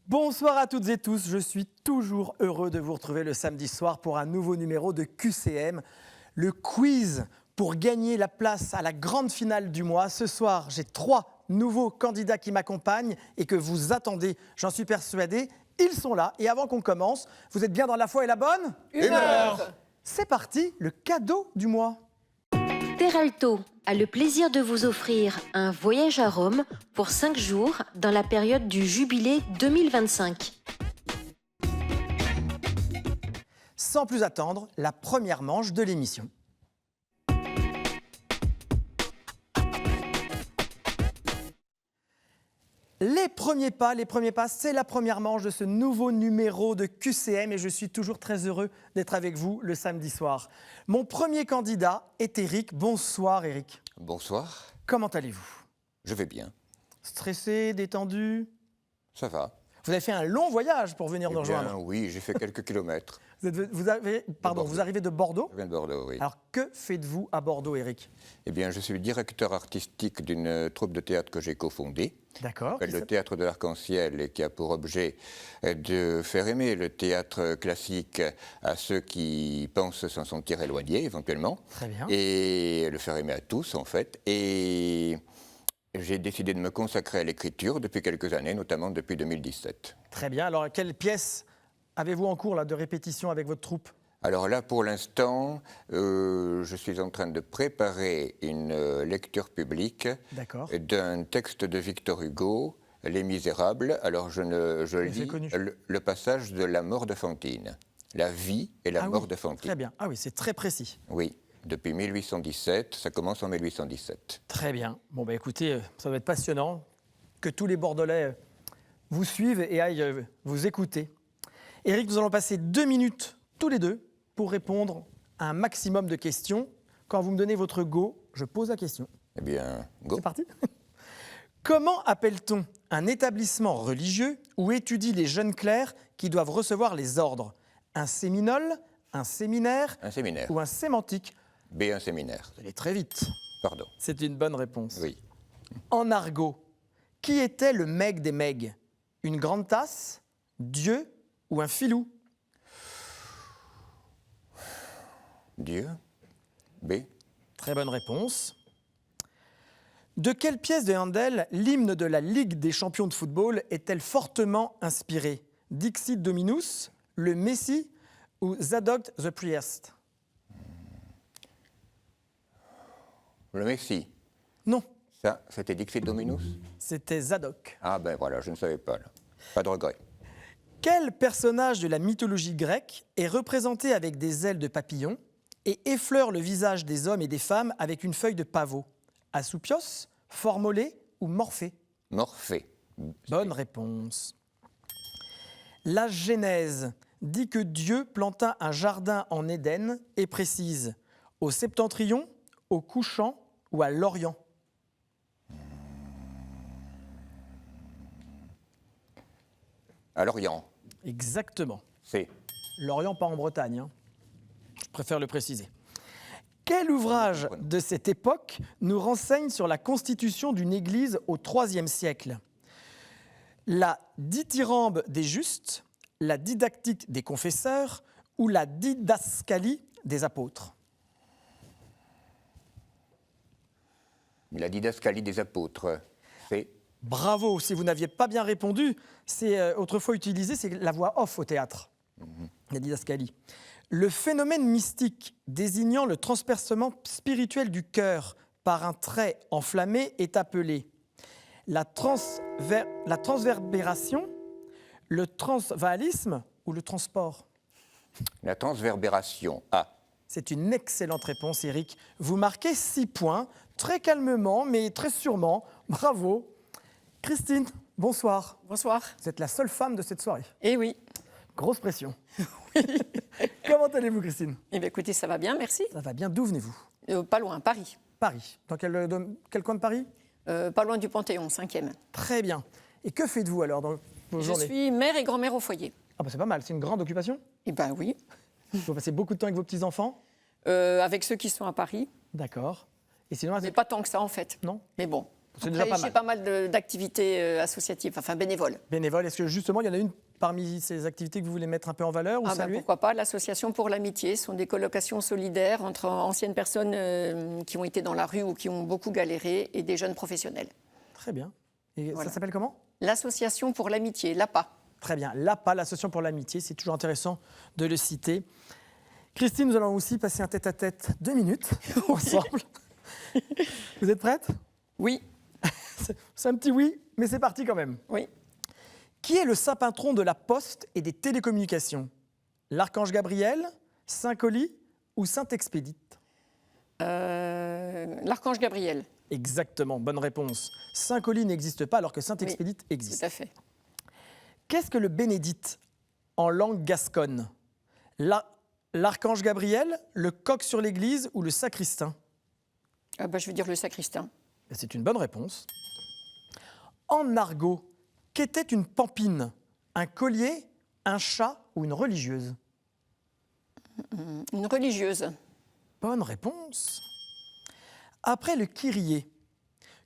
Bonsoir à toutes et tous, je suis toujours heureux de vous retrouver le samedi soir pour un nouveau numéro de QCM, le quiz pour gagner la place à la grande finale du mois. Ce soir, j'ai 3 nouveaux candidats qui m'accompagnent et que vous attendez, j'en suis persuadé. Ils sont là et avant qu'on commence, vous êtes bien dans la foi et la bonne Humeur. C'est parti, le cadeau du mois. Teralto a le plaisir de vous offrir un voyage à Rome pour 5 jours dans la période du Jubilé 2025. Sans plus attendre, la première manche de l'émission. Les premiers pas, c'est la première manche de ce nouveau numéro de QCM et je suis toujours très heureux d'être avec vous le samedi soir. Mon premier candidat est Eric. Bonsoir Eric. Bonsoir, Comment allez-vous? je vais bien. Stressé, détendu? Ça va. Vous avez fait un long voyage pour venir nous rejoindre. Oui, j'ai fait quelques kilomètres. Vous arrivez de Bordeaux? Je viens de Bordeaux, oui. Alors que faites-vous à Bordeaux, Eric? Eh bien, je suis directeur artistique d'une troupe de théâtre que j'ai cofondée, D'accord. le Théâtre de l'Arc-en-Ciel, et qui a pour objet de faire aimer le théâtre classique à ceux qui pensent s'en sentir éloignés, éventuellement. Très bien. Et le faire aimer à tous, en fait. Et j'ai décidé de me consacrer à l'écriture depuis quelques années, notamment depuis 2017. Très bien. Alors, quelle pièce avez-vous en cours là, de répétition avec votre troupe? Alors là, pour l'instant, je suis en train de préparer une lecture publique D'accord. d'un texte de Victor Hugo, Les Misérables. Alors je c'est lis connu. le passage de la mort de Fantine. La vie et la mort de Fantine. Très bien. Ah oui, c'est très précis. Oui, depuis 1817, ça commence en 1817. Très bien. Bon, bah écoutez, ça va être passionnant. Que tous les Bordelais vous suivent et aillent vous écouter. Éric, nous allons passer 2 minutes tous les deux pour répondre à un maximum de questions. Quand vous me donnez votre go, je pose la question. Eh bien, go. C'est parti. Comment appelle-t-on un établissement religieux où étudient les jeunes clercs qui doivent recevoir les ordres? Un séminole, un séminaire Un séminaire. ou un sémantique? B, un séminaire. Vous allez très vite. Pardon. C'est une bonne réponse. Oui. En argot, qui était le meg des megs? Une grande tasse, Dieu ou un filou? Dieu. B. Très bonne réponse. De quelle pièce de Handel l'hymne de la Ligue des champions de football est-elle fortement inspirée? Dixit Dominus, le Messie ou Zadok the Priest? Le Messie. Non, Ça, c'était Dixit Dominus? c'était Zadok. Ah ben voilà, je ne savais pas. Là. Pas de regret. Quel personnage de la mythologie grecque est représenté avec des ailes de papillon et effleure le visage des hommes et des femmes avec une feuille de pavot? Asoupios, Formolé ou Morphée? Morphée. Bonne réponse. La Genèse dit que Dieu planta un jardin en Éden et précise au septentrion, au couchant ou à l'orient. À l'Orient. Exactement. C. L'Orient, pas en Bretagne, hein. Je préfère le préciser. Quel ouvrage de cette époque nous renseigne sur la constitution d'une église au IIIe siècle? La dithyrambe des justes, la didactique des confesseurs ou la didascalie des apôtres? La didascalie des apôtres. C. Bravo, si vous n'aviez pas bien répondu, c'est autrefois utilisé, c'est la voix off au théâtre, la didascalie. Le phénomène mystique désignant le transpercement spirituel du cœur par un trait enflammé est appelé la transverbération, le transvaalisme ou le transport? La transverbération. A. C'est une excellente réponse, Eric. Vous marquez 6 points, très calmement, mais très sûrement. Bravo. Christine, bonsoir. Bonsoir. Vous êtes la seule femme de cette soirée. Eh oui. Grosse pression. Comment allez-vous, Christine? Eh bien, écoutez, ça va bien, merci. Ça va bien. D'où venez-vous? Pas loin, Paris. Paris. Dans quel coin de Paris? Pas loin du Panthéon, 5e. Très bien. Et que faites-vous alors dans vos Je journées? suis mère et grand-mère au foyer. Ah bah c'est pas mal, c'est une grande occupation. Eh bien, oui. Vous passez beaucoup de temps avec vos petits-enfants? Avec ceux qui sont à Paris. D'accord. Et sinon, Mais pas tant que ça, en fait. non? Mais bon, C'est déjà pas J'ai mal. pas mal d'activités associatives, enfin bénévoles. Bénévole, est-ce que justement, il y en a une parmi ces activités que vous voulez mettre un peu en valeur ou Ah ben, saluer? pourquoi pas, l'association pour l'amitié. Ce sont des colocations solidaires entre anciennes personnes qui ont été dans la rue ou qui ont beaucoup galéré et des jeunes professionnels. Très bien. Et Voilà. ça s'appelle comment? L'association pour l'amitié, l'APA. Très bien. L'APA, l'Association pour l'amitié, c'est toujours intéressant de le citer. Christine, nous allons aussi passer un tête-à-tête 2 minutes ensemble. Vous êtes prête? Oui, C'est un petit oui, mais c'est parti quand même. oui. Qui est le saint patron de la poste et des télécommunications? L'archange Gabriel, Saint Coly ou Saint Expédite? L'archange Gabriel, Exactement, bonne réponse. Saint Coly n'existe pas alors que Saint Expédite tout existe. à fait. Qu'est-ce que le bénédicte en langue gasconne? L'archange Gabriel, le coq sur l'église ou le sacristain? Je veux dire le sacristain. C'est une bonne réponse. En argot, qu'était une pampine? Un collier, un chat ou une religieuse? Une religieuse. Bonne réponse. Après le Kyrie,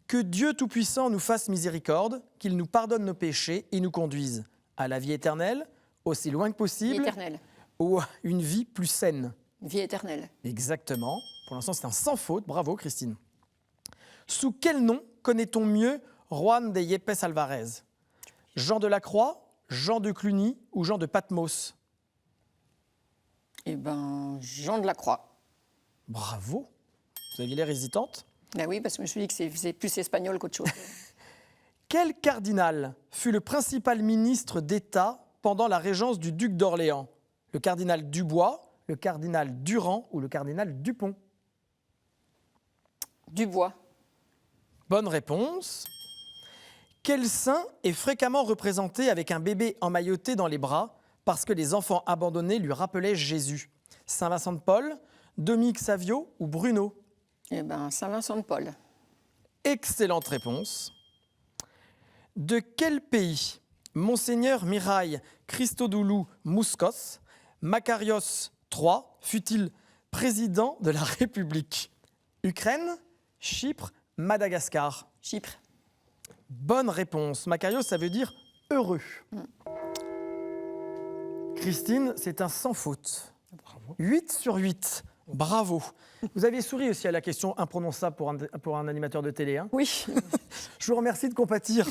que Dieu Tout-Puissant nous fasse miséricorde, qu'il nous pardonne nos péchés et nous conduise à la vie éternelle, aussi loin que Vie possible, éternelle. ou à une vie plus saine. Vie éternelle. Exactement. Pour l'instant, c'est un sans faute. Bravo, Christine. Sous quel nom connaît-on mieux Juan de Yepes Alvarez? Jean de la Croix, Jean de Cluny ou Jean de Patmos? Eh ben, Jean de la Croix. Bravo. Vous aviez l'air hésitante. Ben oui, parce que je me suis dit que c'est plus espagnol qu'autre chose. Quel cardinal fut le principal ministre d'État pendant la régence du duc d'Orléans? Le cardinal Dubois, le cardinal Durand ou le cardinal Dupont? Dubois. Bonne réponse. Quel saint est fréquemment représenté avec un bébé emmailloté dans les bras parce que les enfants abandonnés lui rappelaient Jésus? Saint Vincent de Paul, Dominique Savio ou Bruno? Eh ben, Saint-Vincent de Paul. Excellente réponse. De quel pays Monseigneur Mirail Christodoulou Mouskos, Makarios III, fut-il président de la République? Ukraine, Chypre, Madagascar? Chypre. Bonne réponse. Makarios, ça veut dire heureux. Christine, c'est un sans faute. 8 sur 8. Bravo. Vous aviez souri aussi à la question imprononçable pour un animateur de télé. Hein. Oui. Je vous remercie de compatir.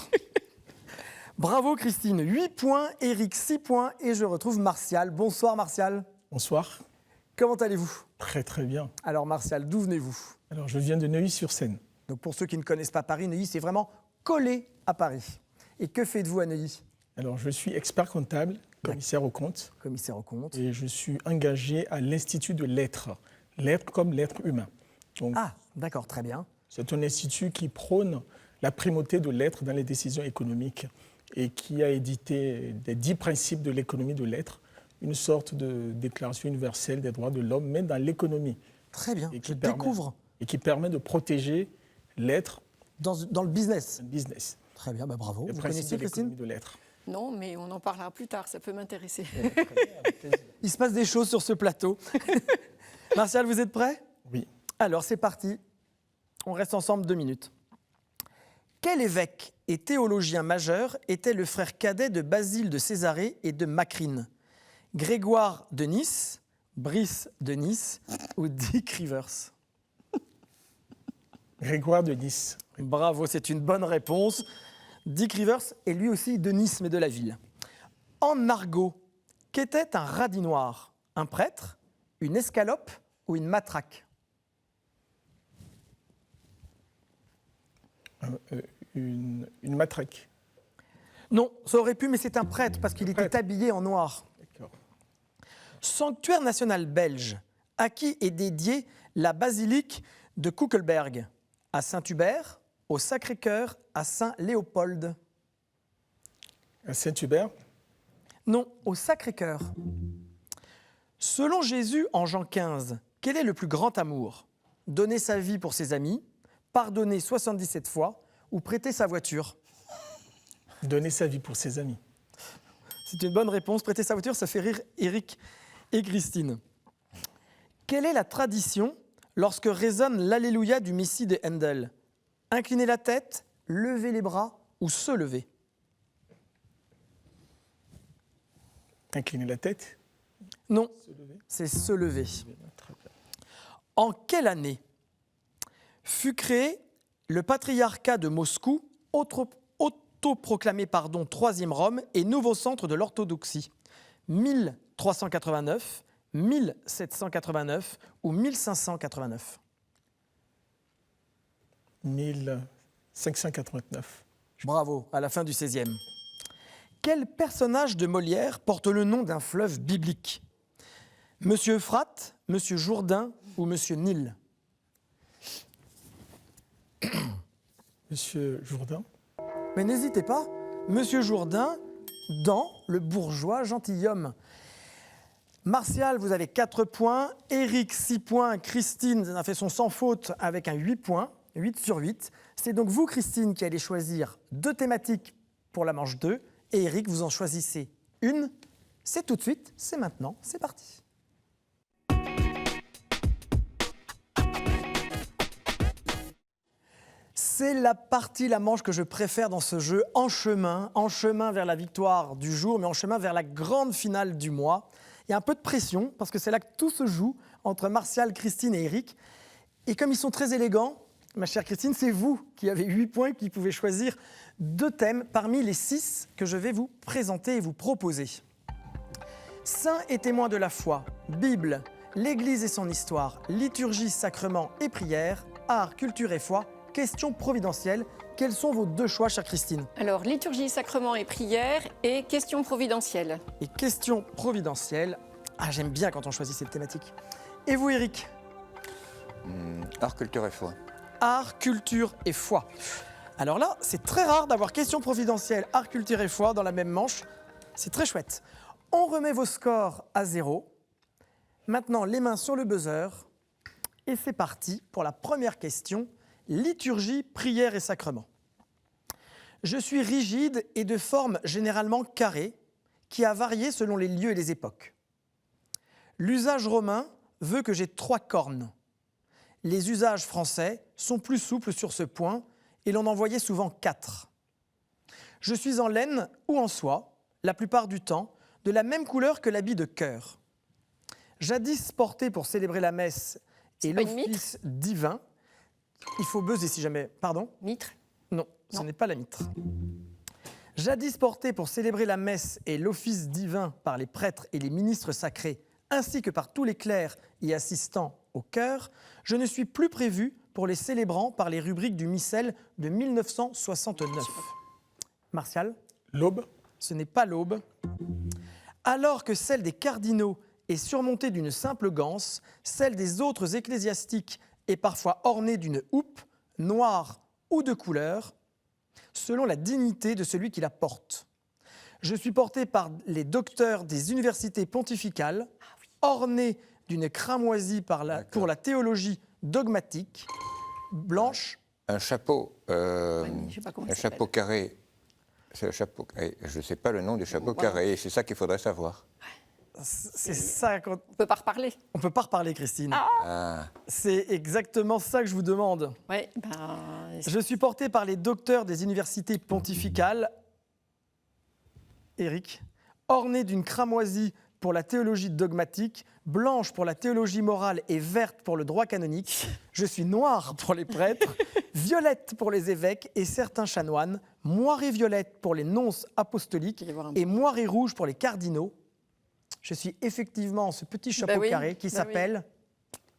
Bravo Christine. 8 points, Eric 6 points et je retrouve Martial. Bonsoir Martial. Bonsoir. Comment allez-vous? Très très bien. Alors Martial, d'où venez-vous? Alors je viens de Neuilly-sur-Seine. Donc pour ceux qui ne connaissent pas Paris, Neuilly c'est vraiment collé à Paris. Et que faites-vous à Neuilly? Alors je suis expert comptable, commissaire aux comptes, Commissaire aux comptes. et je suis engagé à l'Institut de l'être, l'être comme l'être humain. Donc Ah, d'accord, très bien. c'est un institut qui prône la primauté de l'être dans les décisions économiques et qui a édité les 10 principes de l'économie de l'être, une sorte de déclaration universelle des droits de l'homme, mais dans l'économie. Très bien, Et je qui permet- découvre Et qui permet de protéger l'être, dans le business. le business. Très bien, bah bravo. Les Vous principes connaissiez de Christine? l'économie de l'être. Non, mais on en parlera plus tard, ça peut m'intéresser. Il se passe des choses sur ce plateau. Martial, vous êtes prêt? Oui. Alors c'est parti. On reste ensemble 2 minutes. Quel évêque et théologien majeur était le frère cadet de Basile de Césarée et de Macrine? Grégoire de Nice, Brice de Nice ou Dick Rivers? Grégoire de Nice. Bravo, c'est une bonne réponse. Dick Rivers est lui aussi de Nice, mais de la ville. En argot, qu'était un radis noir? Un prêtre, une escalope ou une matraque? Une matraque. Non, ça aurait pu, mais c'est un prêtre parce qu'il était Prêtre. habillé en noir. D'accord. Sanctuaire national belge, à qui est dédiée la basilique de Kuckelberg? À Saint-Hubert, au Sacré-Cœur, à Saint-Léopold? À Saint-Hubert, Non, au Sacré-Cœur. Selon Jésus en Jean 15, quel est le plus grand amour? Donner sa vie pour ses amis, pardonner 77 fois ou prêter sa voiture? donner sa vie pour ses amis. C'est une bonne réponse. Prêter sa voiture, ça fait rire Eric et Christine. Quelle est la tradition lorsque résonne l'Alléluia du Messie de Handel? Incliner la tête, lever les bras ou se lever? Incliner la tête. Non, Se lever. c'est se lever. Très bien. En quelle année fut créé le patriarcat de Moscou, autoproclamé troisième Rome et nouveau centre de l'orthodoxie? 1389, 1789 ou 1589? 1589. Bravo, à la fin du XVIe. Quel personnage de Molière porte le nom d'un fleuve biblique? Monsieur Euphrate, Monsieur Jourdain ou Monsieur Nil? Monsieur Jourdain. Mais n'hésitez pas, Monsieur Jourdain dans Le bourgeois gentilhomme. Martial, vous avez 4 points. Éric, 6 points. Christine a fait son sans faute avec un 8 points. 8 sur 8. C'est donc vous, Christine, qui allez choisir 2 thématiques pour la manche 2. Et Éric, vous en choisissez une. C'est tout de suite, c'est maintenant, c'est parti. C'est la partie, la manche que je préfère dans ce jeu, en chemin vers la victoire du jour, mais en chemin vers la grande finale du mois. Il y a un peu de pression, parce que c'est là que tout se joue entre Martial, Christine et Éric. Et comme ils sont très élégants, ma chère Christine, c'est vous qui avez 8 points, qui pouvez choisir 2 thèmes parmi les 6 que je vais vous présenter et vous proposer. Saints et témoins de la foi, Bible, l'Église et son histoire, liturgie, sacrement et prière, art, culture et foi, questions providentielles. Quels sont vos 2 choix, chère Christine? Alors, liturgie, sacrement et prière et questions providentielles. Et questions providentielles. Ah, j'aime bien quand on choisit cette thématique. Et vous, Éric? Art, culture et foi. Art, culture et foi. Alors là, c'est très rare d'avoir questions providentielles, art, culture et foi dans la même manche. C'est très chouette. On remet vos scores à 0. Maintenant, les mains sur le buzzer. Et c'est parti pour la première question. Liturgie, prière et sacrement. Je suis rigide et de forme généralement carrée, qui a varié selon les lieux et les époques. L'usage romain veut que j'ai 3 cornes. Les usages français sont plus souples sur ce point et l'on en voyait souvent 4. Je suis en laine ou en soie, la plupart du temps, de la même couleur que l'habit de chœur. Jadis porté pour célébrer la messe et pas une l'office divin. Il faut buzzer si jamais. Pardon? Mitre. Non, ce Non. n'est pas la mitre. Jadis porté pour célébrer la messe et l'office divin par les prêtres et les ministres sacrés, ainsi que par tous les clercs y assistant au chœur, je ne suis plus prévu pour les célébrants par les rubriques du missel de 1969. Martial? L'aube. Ce n'est pas l'aube. Alors que celle des cardinaux est surmontée d'une simple ganse, celle des autres ecclésiastiques est parfois ornée d'une houppe, noire ou de couleur, selon la dignité de celui qui la porte. Je suis porté par les docteurs des universités pontificales, ornée d'une cramoisie pour la théologie dogmatique, blanche. Un chapeau, Je sais pas comment un il s'appelle. chapeau carré. C'est le chapeau. Je ne sais pas le nom du chapeau Voilà. carré. C'est ça qu'il faudrait savoir. C'est ça qu'on On peut pas reparler. ne peut pas reparler, Christine. Ah, C'est exactement ça que je vous demande. Ouais, Je suis porté par les docteurs des universités pontificales, Éric, orné d'une cramoisie pour la théologie dogmatique, blanche pour la théologie morale et verte pour le droit canonique. Je suis noir pour les prêtres, violette pour les évêques et certains chanoines, moirée violette pour les nonces apostoliques Il va y avoir un- et moirée rouge pour les cardinaux. Je suis effectivement ce petit chapeau oui, carré qui bah s'appelle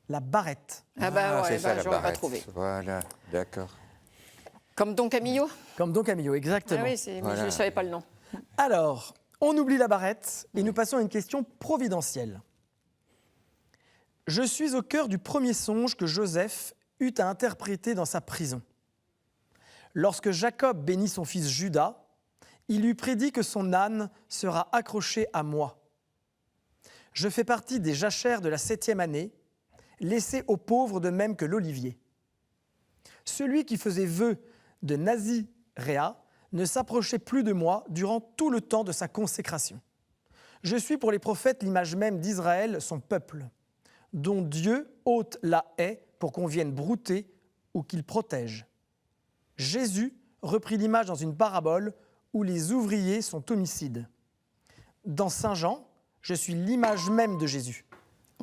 la barrette. Ah bah ouais, c'est ça, la j'aurais pas barrette. trouvé. Voilà, d'accord. Comme Don Camillo. Comme Don Camillo, exactement. Ah oui, mais Voilà. je ne savais pas le nom. Alors, on oublie la barrette et nous passons à une question providentielle. Je suis au cœur du premier songe que Joseph eut à interpréter dans sa prison. Lorsque Jacob bénit son fils Judas, il lui prédit que son âne sera accroché à moi. Je fais partie des jachères de la 7e année, laissés aux pauvres de même que l'olivier. Celui qui faisait vœu de Naziréa ne s'approchait plus de moi durant tout le temps de sa consécration. Je suis pour les prophètes l'image même d'Israël, son peuple, dont Dieu ôte la haie pour qu'on vienne brouter ou qu'il protège. Jésus repris l'image dans une parabole où les ouvriers sont homicides. Dans Saint Jean, je suis l'image même de Jésus.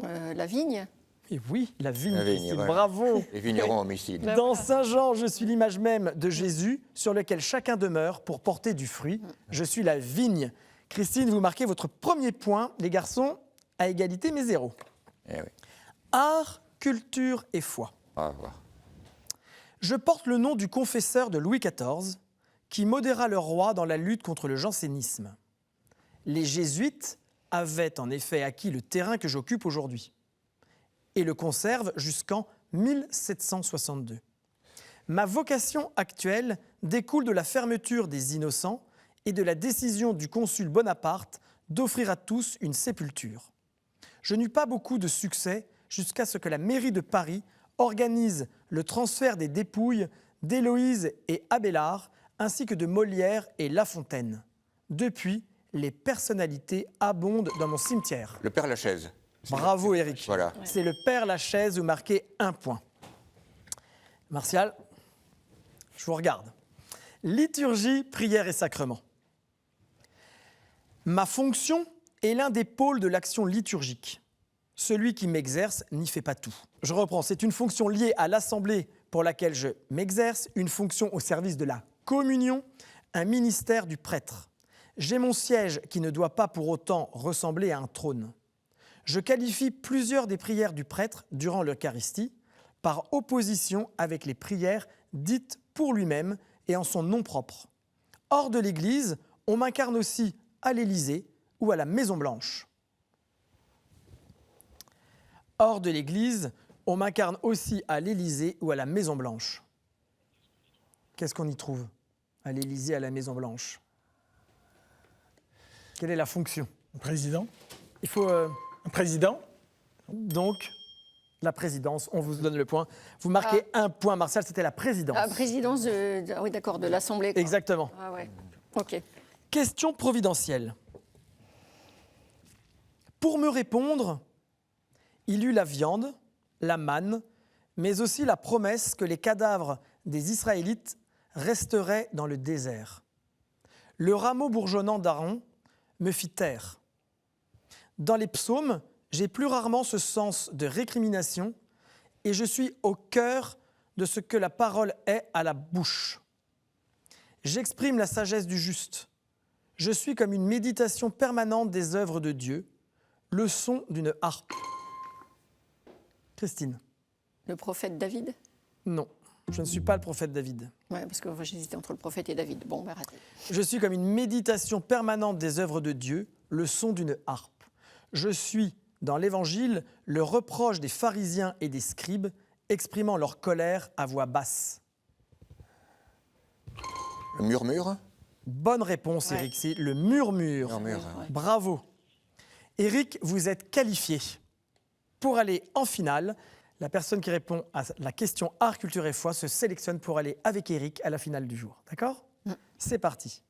La vigne. Et oui, la vigne, La vigne, Christine, voilà. bravo. Les vignerons homicides. Dans Saint Jean, je suis l'image même de Jésus sur lequel chacun demeure pour porter du fruit. Je suis la vigne. Christine, vous marquez votre premier point. Les garçons, à égalité, mais 0. Eh oui. Art, culture et foi. On va voir. Je porte le nom du confesseur de Louis XIV, qui modéra le roi dans la lutte contre le jansénisme. Les jésuites avaient en effet acquis le terrain que j'occupe aujourd'hui et le conservent jusqu'en 1762. Ma vocation actuelle découle de la fermeture des innocents et de la décision du consul Bonaparte d'offrir à tous une sépulture. Je n'eus pas beaucoup de succès jusqu'à ce que la mairie de Paris organise le transfert des dépouilles d'Héloïse et Abélard, ainsi que de Molière et La Fontaine. Depuis, les personnalités abondent dans mon cimetière. Le Père Lachaise. Bravo Éric. Voilà. C'est le Père Lachaise, vous marquez 1 point. Martial, je vous regarde. Liturgie, prière et sacrement. Ma fonction est l'un des pôles de l'action liturgique. Celui qui m'exerce n'y fait pas tout. Je reprends, c'est une fonction liée à l'Assemblée pour laquelle je m'exerce, une fonction au service de la communion, un ministère du prêtre. J'ai mon siège qui ne doit pas pour autant ressembler à un trône. Je qualifie plusieurs des prières du prêtre durant l'Eucharistie par opposition avec les prières dites pour lui-même et en son nom propre. Hors de l'Église, on m'incarne aussi à l'Élysée ou à la Maison-Blanche. Hors de l'Église, on m'incarne aussi à l'Élysée ou à la Maison-Blanche. Qu'est-ce qu'on y trouve à l'Élysée, à la Maison-Blanche? Quelle est la fonction? Un président. Il faut Un président. donc la présidence. On vous donne le point. Vous marquez 1 point, Martial, c'était la présidence. La présidence oui, d'accord, de l'Assemblée. quoi. Exactement. Ah ouais. Ok. Question providentielle. Pour me répondre, il eut la viande, la manne, mais aussi la promesse que les cadavres des Israélites resteraient dans le désert. Le rameau bourgeonnant d'Aaron me fit taire. Dans les psaumes, j'ai plus rarement ce sens de récrimination et je suis au cœur de ce que la parole est à la bouche. J'exprime la sagesse du juste. Je suis comme une méditation permanente des œuvres de Dieu, le son d'une harpe. Christine? Le prophète David. Non, je ne suis pas le prophète David. Ouais, parce que moi, j'hésitais entre le prophète et David. Bon, bah raté. Je suis comme une méditation permanente des œuvres de Dieu, le son d'une harpe. Je suis, dans l'Évangile, le reproche des pharisiens et des scribes, exprimant leur colère à voix basse. Le murmure. Bonne réponse, Ouais. Éric, c'est le murmure. Murmure. Ouais. Bravo. Éric, vous êtes qualifié. Pour aller en finale, la personne qui répond à la question art, culture et foi se sélectionne pour aller avec Éric à la finale du jour. D'accord ? C'est parti.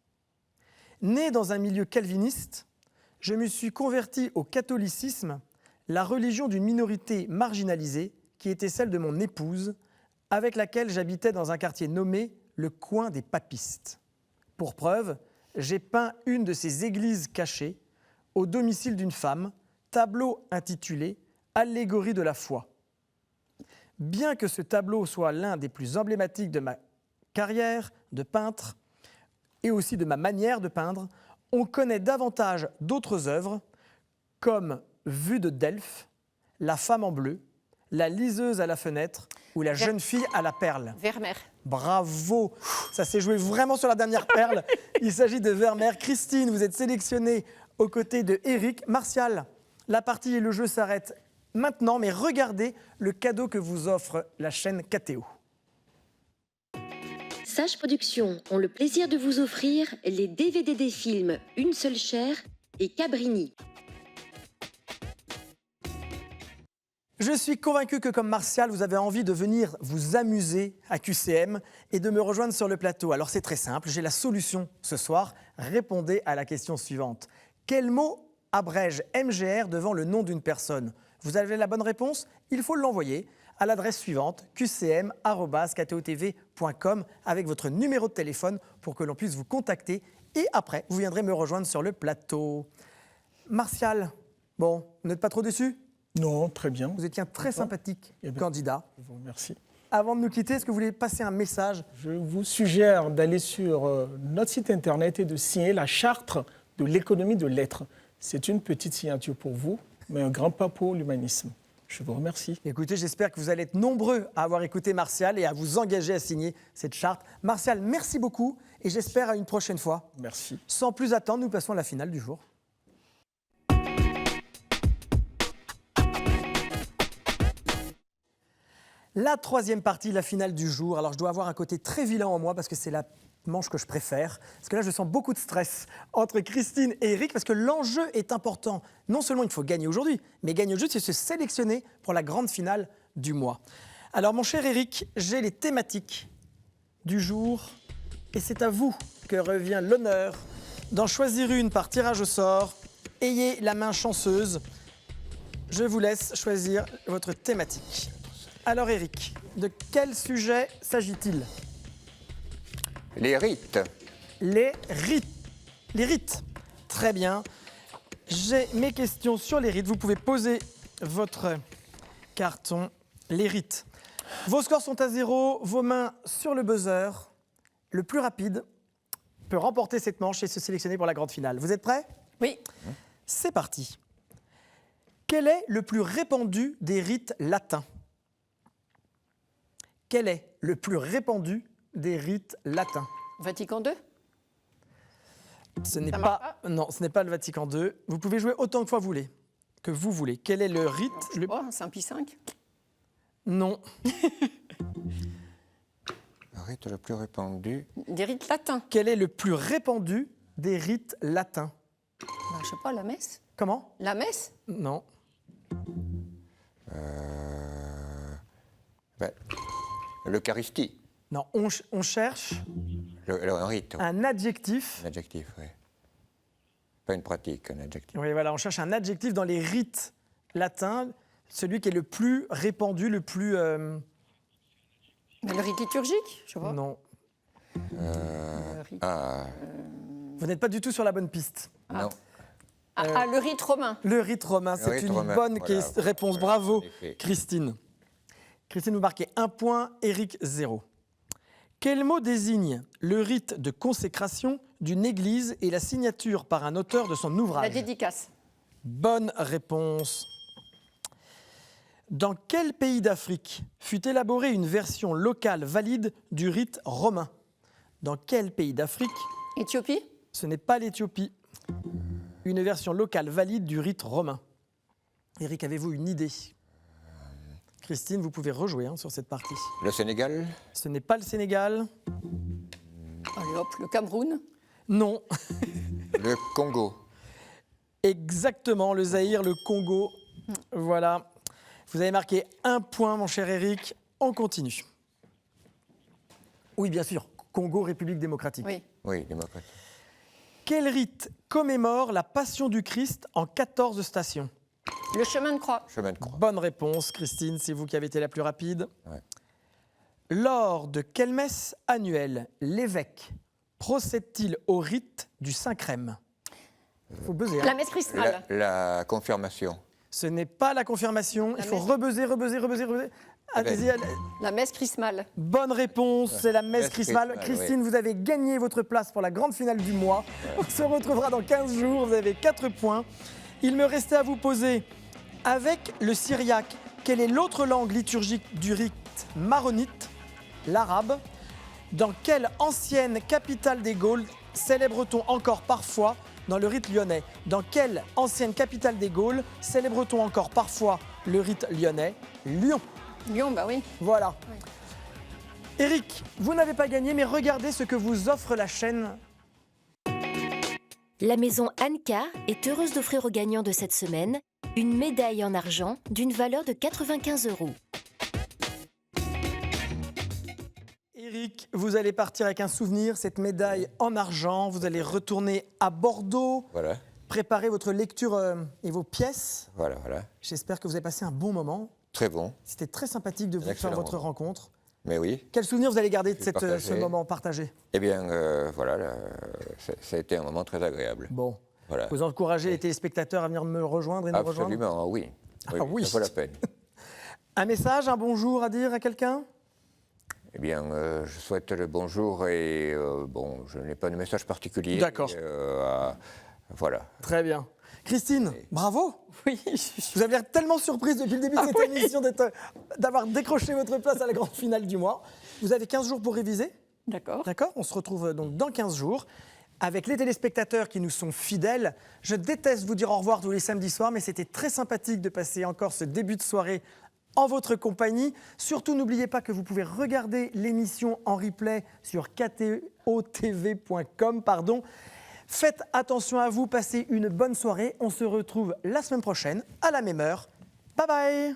Né dans un milieu calviniste, je me suis converti au catholicisme, la religion d'une minorité marginalisée qui était celle de mon épouse, avec laquelle j'habitais dans un quartier nommé le coin des papistes. Pour preuve, j'ai peint une de ces églises cachées au domicile d'une femme, tableau intitulé « Allégorie de la foi ». Bien que ce tableau soit l'un des plus emblématiques de ma carrière de peintre et aussi de ma manière de peindre, on connaît davantage d'autres œuvres comme Vue de Delphes, La femme en bleu, La liseuse à la fenêtre ou La jeune fille à la perle. Vermeer. Bravo, ça s'est joué vraiment sur la dernière perle. Il s'agit de Vermeer. Christine, vous êtes sélectionnée aux côtés de Éric. Martial, la partie et le jeu s'arrêtent maintenant, mais regardez le cadeau que vous offre la chaîne KTO. Sage Productions ont le plaisir de vous offrir les DVD des films Une seule chair et Cabrini. Je suis convaincu que comme Martial, vous avez envie de venir vous amuser à QCM et de me rejoindre sur le plateau. Alors c'est très simple, j'ai la solution ce soir. Répondez à la question suivante. Quel mot abrège MGR devant le nom d'une personne? Vous avez la bonne réponse? Il faut l'envoyer à l'adresse suivante qcm@ktotv.com avec votre numéro de téléphone pour que l'on puisse vous contacter. Et après, vous viendrez me rejoindre sur le plateau. Martial, bon, vous n'êtes pas trop déçu? Non, très bien. Vous étiez un très sympathique Eh bien, candidat. Je vous remercie. Avant de nous quitter, est-ce que vous voulez passer un message? Je vous suggère d'aller sur notre site internet et de signer la charte de l'économie de l'être. C'est une petite signature pour vous, mais un grand pas pour l'humanisme. Je vous remercie. Écoutez, j'espère que vous allez être nombreux à avoir écouté Martial et à vous engager à signer cette charte. Martial, merci beaucoup et j'espère à une prochaine fois. Merci. Sans plus attendre, nous passons à la finale du jour. La troisième partie, la finale du jour. Alors, je dois avoir un côté très vilain en moi parce que c'est la manche que je préfère. Parce que là, je sens beaucoup de stress entre Christine et Eric parce que l'enjeu est important. Non seulement il faut gagner aujourd'hui, mais gagner aujourd'hui, c'est se sélectionner pour la grande finale du mois. Alors, mon cher Eric, j'ai les thématiques du jour et c'est à vous que revient l'honneur d'en choisir une par tirage au sort. Ayez la main chanceuse. Je vous laisse choisir votre thématique. Alors Eric, de quel sujet s'agit-il? Les rites. Les rites. Les rites. Très bien. J'ai mes questions sur les rites. Vous pouvez poser votre carton. Les rites. Vos scores sont à 0. Vos mains sur le buzzer. Le plus rapide peut remporter cette manche et se sélectionner pour la grande finale. Vous êtes prêts? Oui. C'est parti. Quel est le plus répandu des rites latins? Quel est le plus répandu des rites latins? Vatican II. Ce n'est Ça pas, marche non, ce n'est pas le Vatican II. Vous pouvez jouer autant de fois que vous voulez. Quel est le rite le... Oh, Saint-Pie V. Non. Le rite le plus répandu. Des rites latins. Quel est le plus répandu des rites latins? Je sais pas, la messe. Comment? La messe. Non. Ben, l'Eucharistie. Non. On cherche Un rite. un adjectif. Un adjectif, oui. Pas une pratique, un adjectif. Oui, voilà, on cherche un adjectif dans les rites latins, celui qui est le plus répandu, le plus... Mais le rite liturgique, je sais pas. Non. Le rite, Vous n'êtes pas du tout sur la bonne piste. Non. le rite romain. Le rite romain, c'est rite une romain, bonne voilà. réponse. Voilà, Bravo, en effet. Christine. Christine, vous marquez 1 point, Eric 0. Quel mot désigne le rite de consécration d'une église et la signature par un auteur de son La ouvrage? dédicace. Bonne réponse. Dans quel pays d'Afrique fut élaborée une version locale valide du rite romain? Dans quel pays d'Afrique? Éthiopie. Ce n'est pas l'Éthiopie. Une version locale valide du rite romain. Eric, avez-vous une idée? Christine, vous pouvez rejouer sur cette partie. Le Sénégal. Ce n'est pas le Sénégal. Allez hop, le Cameroun. Non. Le Congo. Exactement, le Zaïre, le Congo. Voilà. Vous avez marqué 1 point, mon cher Eric. On continue. Oui, bien sûr. Congo, République démocratique. Oui. Oui, démocratique. Quel rite commémore la Passion du Christ en 14 stations? Le chemin de croix. Chemin de croix. Bonne réponse, Christine, c'est vous qui avez été la plus rapide. Ouais. Lors de quelle messe annuelle l'évêque procède-t-il au rite du Saint-Crème? Il faut buzzer. La messe chrismale. La confirmation. Ce n'est pas la confirmation. Il faut messe. rebuzzer. Allez-y, allez. La messe chrismale. Bonne réponse, c'est la messe Messe chrismale. chrismale, Christine, vous avez gagné votre place pour la grande finale du mois. On se retrouvera dans 15 jours. Vous avez 4 points. Il me restait à vous poser, avec le syriaque, quelle est l'autre langue liturgique du rite maronite, l'arabe? Dans quelle ancienne capitale des Gaules célèbre-t-on encore parfois dans le rite lyonnais? Dans quelle ancienne capitale des Gaules célèbre-t-on encore parfois le rite lyonnais? Lyon. Lyon, bah oui. Voilà. Eric, vous n'avez pas gagné, mais regardez ce que vous offre la chaîne. La maison Anka est heureuse d'offrir aux gagnants de cette semaine une médaille en argent d'une valeur de 95 €. Eric, vous allez partir avec un souvenir, cette médaille en argent. Vous allez retourner à Bordeaux, Voilà. préparer votre lecture et vos pièces. Voilà. J'espère que vous avez passé un bon moment. Très bon, C'était très sympathique de vous faire Excellent. votre rencontre. mais oui. Quel souvenir vous allez garder de Je vais partager. ce moment partagé? Eh bien, voilà, ça a été un moment très agréable. Bon, Voilà. vous encouragez les téléspectateurs à venir me rejoindre et nous rejoindre? Absolument, oui. Ah oui. Ça vaut la peine. Un message, un bonjour à dire à quelqu'un? Eh bien, je souhaite le bonjour et bon, je n'ai pas de message particulier. D'accord. Voilà. Très bien. Christine, bravo! Oui, Vous avez l'air tellement surprise depuis le début de cette émission d'avoir décroché votre place à la grande finale du mois. Vous avez 15 jours pour réviser, d'accord. d'accord? On se retrouve donc dans 15 jours avec les téléspectateurs qui nous sont fidèles. Je déteste vous dire au revoir tous les samedis soirs, mais c'était très sympathique de passer encore ce début de soirée en votre compagnie. Surtout, n'oubliez pas que vous pouvez regarder l'émission en replay sur ktotv.com. Faites attention à vous, passez une bonne soirée. On se retrouve la semaine prochaine à la même heure. Bye bye!